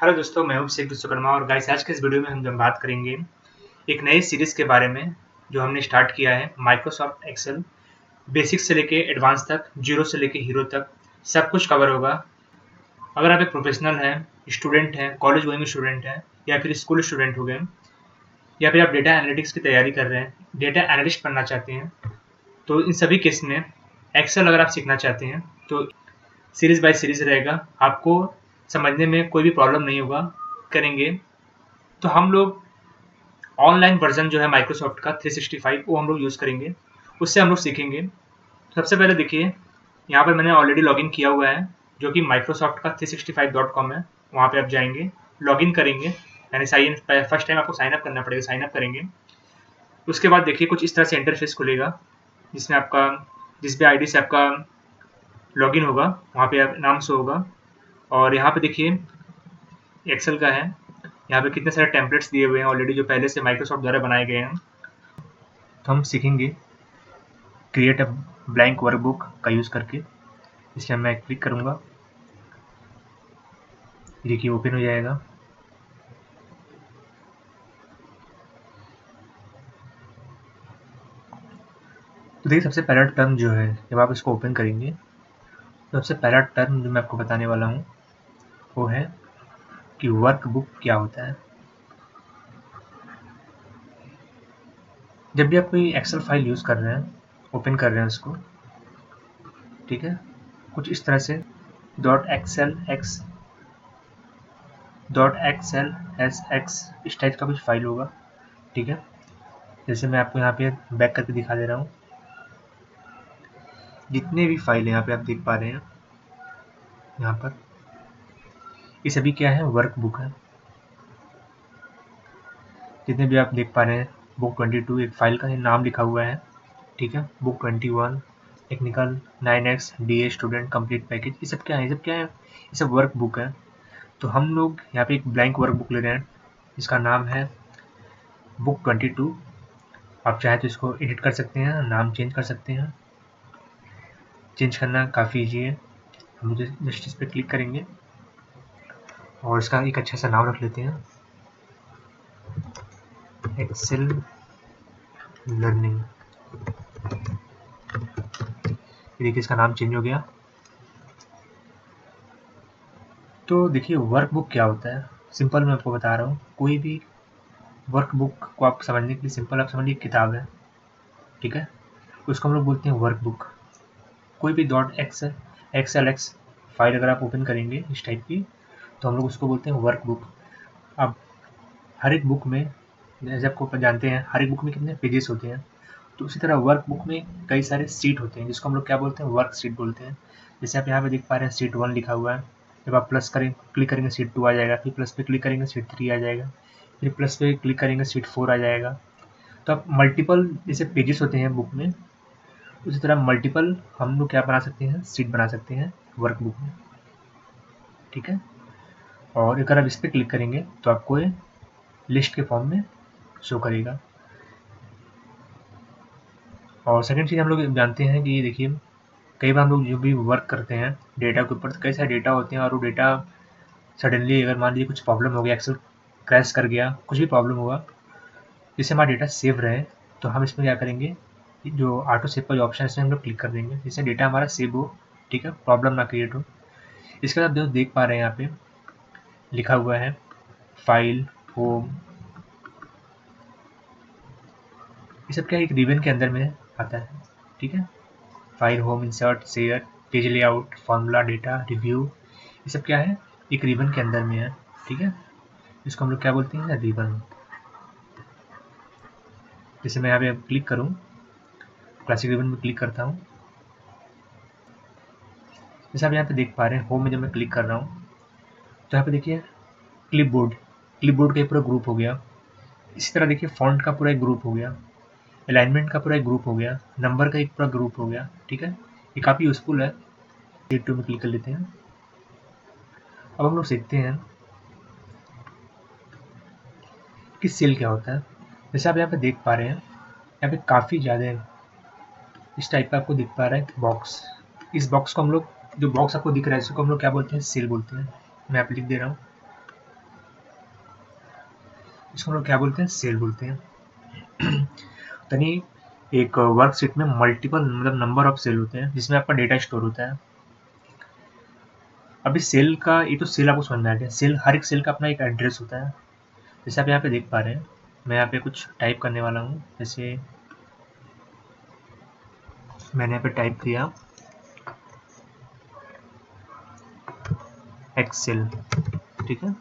Hello दोस्तों, मैं हूं अभिषेक विश्वकर्मा और गाइस आज के इस वीडियो में हम बात करेंगे एक नई सीरीज़ के बारे में जो हमने स्टार्ट किया है। माइक्रोसॉफ्ट एक्सेल बेसिक से लेके एडवांस तक, जीरो से लेके हीरो तक सब कुछ कवर होगा। अगर आप एक प्रोफेशनल हैं, स्टूडेंट हैं, कॉलेज गोइंग स्टूडेंट हैं या फिर स्कूल स्टूडेंट हो गए या फिर आप डेटा एनालिटिक्स की तैयारी कर रहे हैं, डेटा एनालिस्ट बनना चाहते हैं, तो इन सभी केस में एक्सेल अगर आप सीखना चाहते हैं तो सीरीज़ बाय सीरीज़ रहेगा। आपको समझने में कोई भी प्रॉब्लम नहीं होगा। करेंगे तो हम लोग ऑनलाइन वर्जन जो है माइक्रोसॉफ्ट का 365 वो हम लोग यूज़ करेंगे, उससे हम लोग सीखेंगे। सबसे पहले देखिए, यहाँ पर मैंने ऑलरेडी लॉगिन किया हुआ है जो कि माइक्रोसॉफ्ट का 365.com है। वहाँ पे आप जाएंगे, लॉगिन करेंगे, यानी साइन फर्स्ट टाइम आपको साइन अप करना पड़ेगा। साइन अप करेंगे, उसके बाद देखिए कुछ इस तरह से इंटरफेस खुलेगा जिसमें आपका जिस भी आईडी से आपका लॉगिन होगा वहाँ पे आप नाम शो होगा। और यहाँ पे देखिए एक्सेल का है, यहाँ पे कितने सारे टेम्पलेट्स दिए हुए हैं ऑलरेडी जो पहले से माइक्रोसॉफ्ट द्वारा बनाए गए हैं। तो हम सीखेंगे क्रिएट अ ब्लैंक वर्कबुक का यूज़ करके। इसलिए मैं क्लिक करूँगा, देखिए ओपन हो जाएगा। तो देखिए सबसे पहला टर्म जो है, जब आप इसको ओपन करेंगे तो सबसे पहला टर्म जो मैं आपको बताने वाला हूँ वो है कि वर्कबुक क्या होता है। जब भी आप कोई एक्सेल फाइल यूज़ कर रहे हैं, ओपन कर रहे हैं उसको, ठीक है, कुछ इस तरह से .xlx इस टाइप का कुछ फाइल होगा, ठीक है। जैसे मैं आपको यहाँ पे बैक करके दिखा दे रहा हूँ। जितने भी फाइल यहाँ पे आप देख पा रहे हैं, यहाँ पर ये सभी क्या है, वर्कबुक है। जितने भी आप देख पा रहे हैं, बुक 22 एक फाइल का नाम लिखा हुआ है, ठीक है। Book 21 technical 9x DA student complete package, ये सब क्या है, ये सब वर्क बुक है। तो हम लोग यहाँ पे एक ब्लैंक वर्क बुक ले रहे हैं जिसका नाम है बुक 22। आप चाहे तो इसको एडिट कर सकते हैं, नाम चेंज कर सकते हैं। चेंज करना काफ़ी ईजी है। हम जस्ट इस पर क्लिक करेंगे और इसका एक अच्छा सा नाम रख लेते हैं, एक्सेल लर्निंग। देखिए इसका नाम चेंज हो गया। तो देखिए वर्कबुक क्या होता है, सिंपल मैं आपको बता रहा हूँ। कोई भी वर्कबुक को आप समझने के लिए सिंपल आप समझिए किताब है, ठीक है, उसको हम लोग बोलते हैं वर्कबुक। कोई भी .xlx फाइल अगर आप ओपन करेंगे इस टाइप की, तो हम लोग उसको बोलते हैं वर्कबुक। अब हर एक बुक में, जैसे आपको जानते हैं, हर एक बुक में कितने पेजेस होते हैं, तो उसी तरह वर्क बुक में कई सारे सीट होते हैं जिसको हम लोग क्या बोलते हैं, वर्क सीट बोलते हैं। जैसे आप यहाँ पे देख पा रहे हैं सीट 1 लिखा हुआ है। जब आप क्लिक करेंगे सीट 2 आ जाएगा, फिर प्लस पे क्लिक करेंगे सीट 3 आ जाएगा, फिर प्लस पे क्लिक करेंगे सीट 4 आ जाएगा। तो अब मल्टीपल जैसे पेजेस होते हैं बुक में, उसी तरह मल्टीपल हम लोग क्या बना सकते हैं, सीट बना सकते हैं वर्क बुक में, ठीक है। और अगर आप इस पर क्लिक करेंगे तो आपको ये लिस्ट के फॉर्म में शो करेगा। और सेकंड चीज़ हम लोग जानते हैं कि देखिए कई बार हम लोग जो भी वर्क करते हैं डेटा के ऊपर, तो कई सारे डेटा होते हैं और वो डेटा सडनली अगर मान लीजिए कुछ प्रॉब्लम हो गया, एक्सेल क्रैश कर गया, कुछ भी प्रॉब्लम हुआ, जिससे हमारा डेटा सेव रहे, तो हम इसमें क्या करेंगे, जो ऑटो सेव का जो ऑप्शन है इसमें हम लोग क्लिक कर देंगे जिससे डेटा हमारा सेव हो, ठीक है, प्रॉब्लम ना क्रिएट हो। इसके बाद जो देख पा रहे हैं यहाँ पे लिखा हुआ है फाइल, होम, ये सब क्या एक रिबन के अंदर में आता है, ठीक है। File, home, insert, share, page layout, formula, data, review, ये सब क्या है, एक रिबन के अंदर में है, ठीक है। इसको हम लोग क्या बोलते हैं, रिबन। जैसे मैं यहाँ पे क्लिक करूँ, क्लासिक रिबन में क्लिक करता हूँ, जैसे आप यहाँ पे देख पा रहे हैं होम में जब मैं क्लिक कर रहा हूँ तो यहाँ पे देखिए क्लिपबोर्ड का एक पूरा ग्रुप हो गया। इसी तरह देखिए फॉन्ट का पूरा एक ग्रुप हो गया, अलाइनमेंट का पूरा एक ग्रुप हो गया, नंबर का एक पूरा ग्रुप हो गया, ठीक है। ये काफ़ी यूजफुल है। शीट 2 में क्लिक कर लेते हैं। अब हम लोग सीखते हैं कि सेल क्या होता है। जैसे आप यहाँ पे देख पा रहे हैं, यहाँ पे काफ़ी ज़्यादा इस टाइप का आपको दिख पा रहा है बॉक्स। इस बॉक्स को हम लोग, जो बॉक्स आपको दिख रहा है इसको हम लोग क्या बोलते हैं, सेल बोलते हैं। मैं यहाँ पे लिख दे रहा हूँ इसको हम लोग क्या बोलते हैं, सेल बोलते हैं। यानी एक वर्कशीट में मल्टीपल मतलब नंबर ऑफ सेल होते हैं जिसमें आपका डेटा स्टोर होता है। अभी सेल का ये तो सेल आपको समझ में आ गया। सेल, हर एक सेल का अपना एक एड्रेस होता है। जैसे आप यहाँ पे देख पा रहे हैं, मैं यहाँ पे कुछ टाइप करने वाला हूँ। जैसे मैंने यहाँ पे टाइप किया एक्सेल, ठीक है।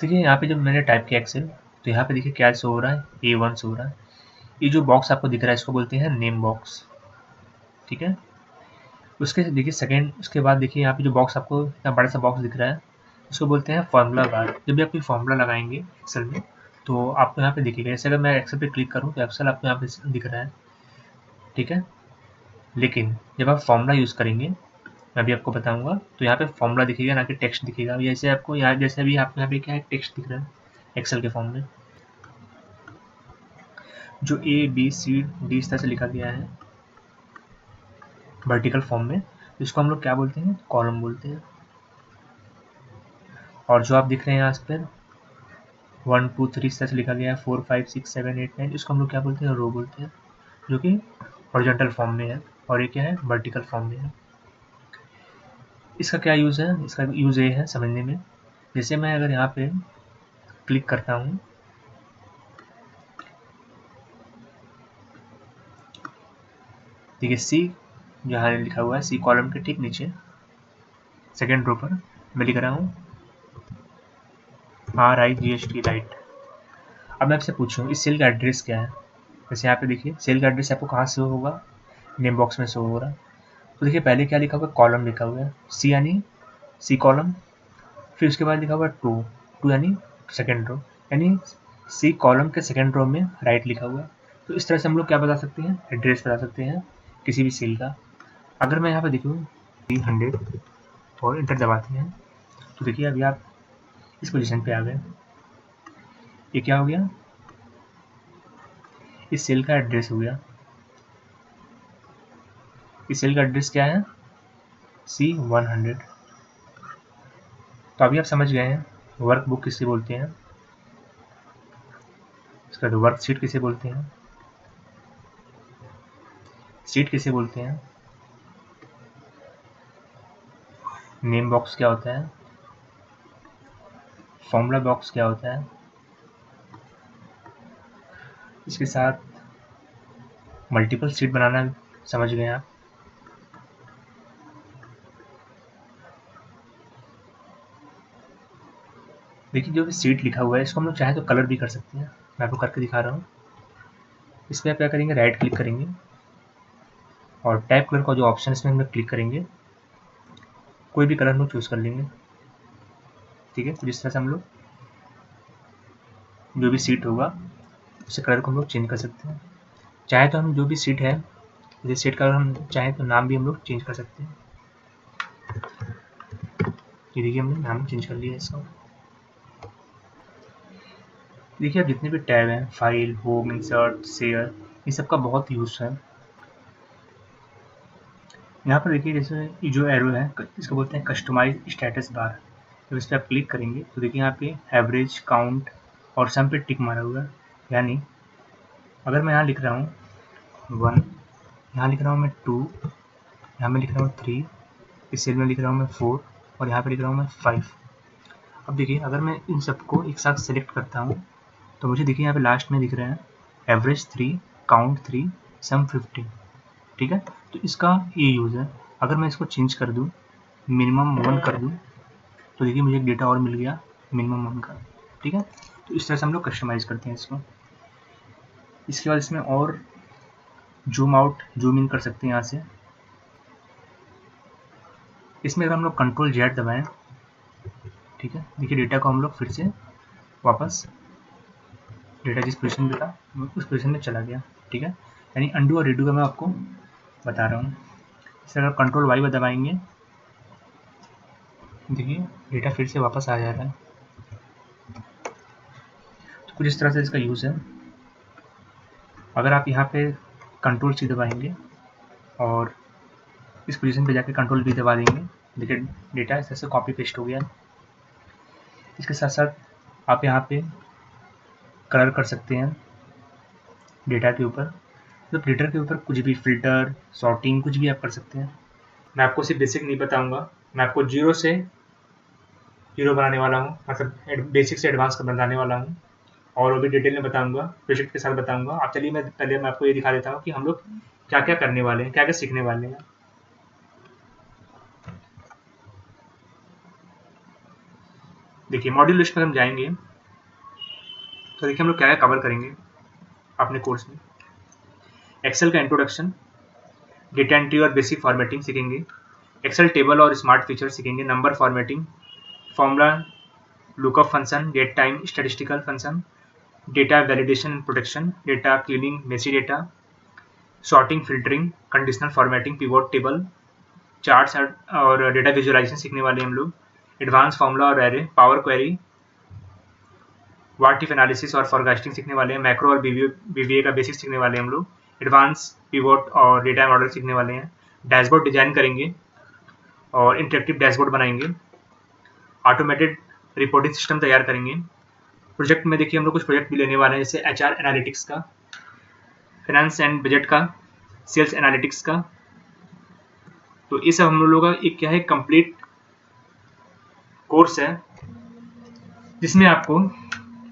देखिए यहाँ पे जब मैंने टाइप किया एक्सेल, तो यहाँ पे देखिए क्या शो हो रहा है, A1 शो हो रहा है। ये जो बॉक्स आपको दिख रहा है इसको बोलते हैं नेम बॉक्स, ठीक है। उसके देखिए सेकेंड, उसके बाद देखिए यहाँ पे जो बॉक्स आपको इतना बड़ा सा बॉक्स दिख रहा है उसको बोलते हैं फार्मूला बार। जब भी आप कोई फार्मूला लगाएंगे एक्सेल में तो आपको यहाँ पे दिखेगा। जैसे अगर मैं एक्सेल पे क्लिक करूँ तो एक्सेल आपको यहाँ पे दिख रहा है, ठीक है। लेकिन जब आप फार्मूला यूज़ करेंगे, मैं भी आपको बताऊंगा, तो यहाँ पे फार्मूला दिखेगा ना कि टेक्स्ट दिखेगा। जैसे आपको यहाँ, जैसे अभी आपको यहाँ पे क्या है, टेक्स्ट दिख रहा है एक्सेल के फॉर्म में, जो ABCD इस तरह से लिखा गया है वर्टिकल फॉर्म में, इसको हम लोग क्या बोलते हैं, कॉलम बोलते हैं। और जो आप दिख रहे हैं यहाँ पर 1 2 3 इस तरह से लिखा गया है, 4 5 6 7 8 9, इसको हम लोग क्या बोलते हैं, रो बोलते हैं, जो कि हॉरिजॉन्टल फॉर्म में है। और ये क्या है, वर्टिकल फॉर्म में है। इसका क्या यूज़ है, इसका यूज़ ये है समझने में। जैसे मैं अगर यहाँ पे क्लिक करता हूँ, देखिए सी जहाँ लिखा हुआ है, सी कॉलम के ठीक नीचे सेकेंड रो पर मैं लिख रहा हूँ RIGHT, राइट। अब मैं आपसे पूछूँ इस सेल का एड्रेस क्या है। जैसे यहाँ पे देखिए सेल का एड्रेस आपको कहाँ से होगा, नेम बॉक्स में शो हो रहा है। तो देखिए पहले क्या लिखा हुआ है, कॉलम लिखा हुआ है, सी यानी सी कॉलम, फिर उसके बाद लिखा हुआ है टू, टू यानी सेकेंड रो, यानी सी कॉलम के सेकेंड रो में राइट लिखा हुआ है। तो इस तरह से हम लोग क्या बता सकते हैं, एड्रेस बता सकते हैं किसी भी सेल का। अगर मैं यहाँ पे देखूँ 300 और इंटर दबाते हैं तो देखिए अभी आप इस पोजीशन पे आ गए। ये क्या हो गया, इस सेल का एड्रेस हो गया। इस सेल का एड्रेस क्या है, C100। तो अभी आप समझ गए हैं वर्क बुक किसे बोलते हैं, उसका वर्क शीट किसे बोलते हैं, शीट किसे बोलते हैं, नेम बॉक्स क्या होता है, फॉर्मूला बॉक्स क्या होता है। इसके साथ मल्टीपल शीट बनाना समझ गए आप। देखिए जो भी सीट लिखा हुआ है इसको हम लोग चाहे तो कलर भी कर सकते हैं। मैं आपको करके दिखा रहा हूँ। इसमें आप क्या करेंगे, राइट क्लिक करेंगे और टाइप कलर का जो ऑप्शन है इसमें हम लोग क्लिक करेंगे, कोई भी कलर हम लोग चूज़ कर लेंगे, ठीक है। तो जिस तरह से हम लोग जो भी सीट होगा उससे कलर को हम लोग चेंज कर सकते हैं। चाहे तो हम जो भी सीट है, जैसे सीट का हम चाहे तो नाम भी हम लोग चेंज कर सकते हैं। ये देखिए हमने नाम चेंज कर लिया इसका। देखिए अब जितने भी टैब हैं, फाइल, होम, इंसर्ट, शेयर, इन सब का बहुत यूज़ है। यहाँ पर देखिए जैसे ये जो एरो है इसको बोलते हैं कस्टमाइज स्टेटस बार। जब इस पर आप क्लिक करेंगे तो देखिए यहाँ पे एवरेज, काउंट और सम पे टिक मारा हुआ है। यानी अगर मैं यहाँ लिख रहा हूँ 1, यहाँ लिख रहा हूँ मैं 2, यहाँ मैं लिख रहा हूँ 3, इस सेल में लिख रहा हूँ मैं 4 और यहाँ पे लिख रहा हूँ मैं 5। अब देखिए अगर मैं इन सबको एक साथ सेलेक्ट करता हूँ तो मुझे देखिए यहाँ पे लास्ट में दिख रहे हैं एवरेज 3, काउंट 3, सम 15, ठीक है। तो इसका ये यूज़ है। अगर मैं इसको चेंज कर दूँ, मिनिमम 1 कर दूँ, तो देखिए मुझे एक डेटा और मिल गया मिनिमम 1 का, ठीक है। तो इस तरह से हम लोग कस्टमाइज़ करते हैं इसको। इसके बाद इसमें और जूम आउट, जूम इन कर सकते हैं यहाँ से। इसमें अगर हम लोग कंट्रोल Z दबाएँ, ठीक है, देखिए डेटा को हम लोग फिर से वापस, डेटा जिस पोजीशन में था उस पोजीशन में चला गया, ठीक है। यानी अंडू और रीडू का मैं आपको बता रहा हूँ। इसे अगर कंट्रोल Y दबाएंगे, देखिए डेटा फिर से वापस आ जा रहा है। तो कुछ इस तरह से इसका यूज़ है। अगर आप यहाँ पे कंट्रोल C दबाएंगे और इस पोजीशन पे जाके कंट्रोल V दबा देंगे, देखिए डेटा इस तरह से कॉपी पेस्ट हो गया। इसके साथ साथ आप यहाँ पे कलर कर सकते हैं डेटा के ऊपर, मतलब डेटा के ऊपर कुछ भी फिल्टर, सॉर्टिंग, कुछ भी आप कर सकते हैं। मैं आपको सिर्फ बेसिक नहीं बताऊंगा, मैं आपको जीरो से हीरो बनाने वाला हूँ, मतलब बेसिक से एडवांस का बनाने वाला हूँ, और वो भी डिटेल में बताऊंगा, प्रोजेक्ट के साथ बताऊंगा। आप चलिए मैं आपको ये दिखा देता हूँ कि हम लोग क्या क्या करने वाले हैं, क्या क्या सीखने वाले हैं। देखिए मॉड्यूल लिस्ट पर हम जाएंगे तो देखिए हम लोग क्या क्या कवर करेंगे अपने कोर्स में। एक्सेल का इंट्रोडक्शन, डेटा एंट्री और बेसिक फॉर्मेटिंग सीखेंगे, एक्सेल टेबल और स्मार्ट फीचर सीखेंगे, number formatting, formula, lookup function, date time statistical function, data validation and protection, data cleaning, messy data, sorting, filtering, conditional formatting, pivot table, charts और data visualization सीखने वाले हम लोग, advance formula और array, power query, what if analysis और forecasting सीखने वाले हैं, मैक्रो और बीवीए का बेसिक सीखने वाले हैं हम लोग, एडवांस पिवोट और डेटा मॉडल सीखने वाले हैं, डैशबोर्ड डिजाइन करेंगे और इंटरेक्टिव डैशबोर्ड बनाएंगे, ऑटोमेटेड रिपोर्टिंग सिस्टम तैयार करेंगे। प्रोजेक्ट में देखिए हम लोग कुछ प्रोजेक्ट भी लेने वाले हैं, जैसे एचआर एनालिटिक्स का, फाइनेंस एंड बजट का, सेल्स एनालिटिक्स का। तो ये सब हम लोगों का एक क्या है, कंप्लीट कोर्स है, जिसमें आपको,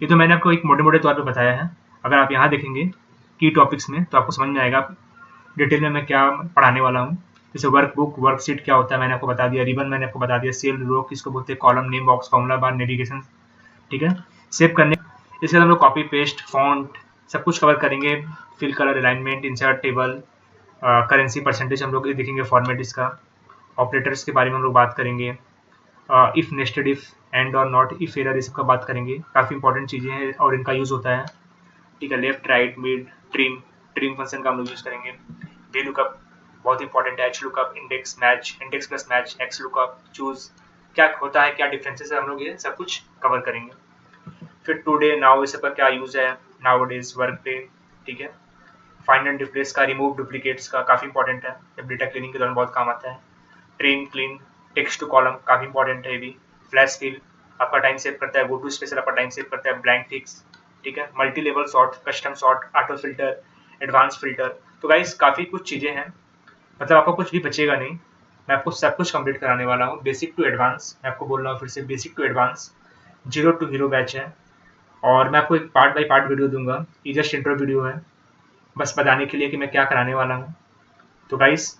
ये तो मैंने आपको एक मोटे मोटे तौर पे बताया है। अगर आप यहाँ देखेंगे की टॉपिक्स में तो आपको समझ में आएगा डिटेल में मैं क्या पढ़ाने वाला हूँ। जैसे वर्कबुक, वर्कशीट क्या होता है मैंने आपको बता दिया, रिबन मैंने आपको बता दिया, सेल, रो किसको बोलते हैं, column, name box, formula bar, navigation, ठीक है, सेव करने। इसके बाद हम लोग कॉपी पेस्ट, फॉन्ट सब कुछ कवर करेंगे, fill colour, alignment, insert table, currency percentage हम लोग देखेंगे, फॉर्मेट इसका, ऑपरेटर्स के बारे में हम लोग बात करेंगे, इफ, नेस्टेड इफ, एंड और नॉट, इफ, एरर, ये सब का बात करेंगे। काफ़ी इंपॉर्टेंट चीज़ें हैं और इनका यूज़ होता है, ठीक है। Left, right, mid, trim function का हम लोग यूज़ करेंगे। वी लुकअप बहुत इंपॉर्टेंट है, H lookup, index match, index plus match, x lookup, choose क्या होता है, क्या डिफरेंसेस है, हम लोग ये सब कुछ कवर करेंगे। फिर टुडे, नाउ, इस सब का क्या यूज़ है, नाउ डेज, वर्क डे, ठीक है। फाइंड एंड रिप्लेस का, रिमूव डुप्लीकेट्स का काफ़ी इंपॉर्टेंट है, जब डेटा क्लीनिंग के दौरान बहुत काम आता है। Trim, clean, text to column काफ़ी इंपॉर्टेंट है ये भी। फ्लैश फिल आपका टाइम सेव करता है, गो टू स्पेशल आपका टाइम सेव करता है, ब्लैंक टिक्स, ठीक है। Multi level sort, custom sort, auto filter, advance filter. तो गाइस काफ़ी कुछ चीज़ें हैं, मतलब आपको कुछ भी बचेगा नहीं, मैं आपको सब कुछ कंप्लीट कराने वाला हूँ, बेसिक टू एडवांस। मैं आपको बोल रहा हूँ फिर से, basic to advance, zero to hero batch है। और मैं आपको एक पार्ट बाय पार्ट वीडियो दूंगा, ये जस्ट इंट्रो वीडियो है, बस बताने के लिए कि मैं क्या कराने वाला हूँ। तो गाइस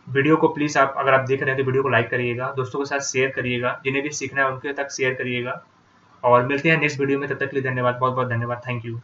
वीडियो को प्लीज़, आप अगर आप देख रहे हैं तो वीडियो को लाइक करिएगा, दोस्तों के साथ शेयर करिएगा, जिन्हें भी सीखना है उनके तक शेयर करिएगा, और मिलते हैं नेक्स्ट वीडियो में। तब तक के लिए धन्यवाद, बहुत बहुत धन्यवाद, थैंक यू।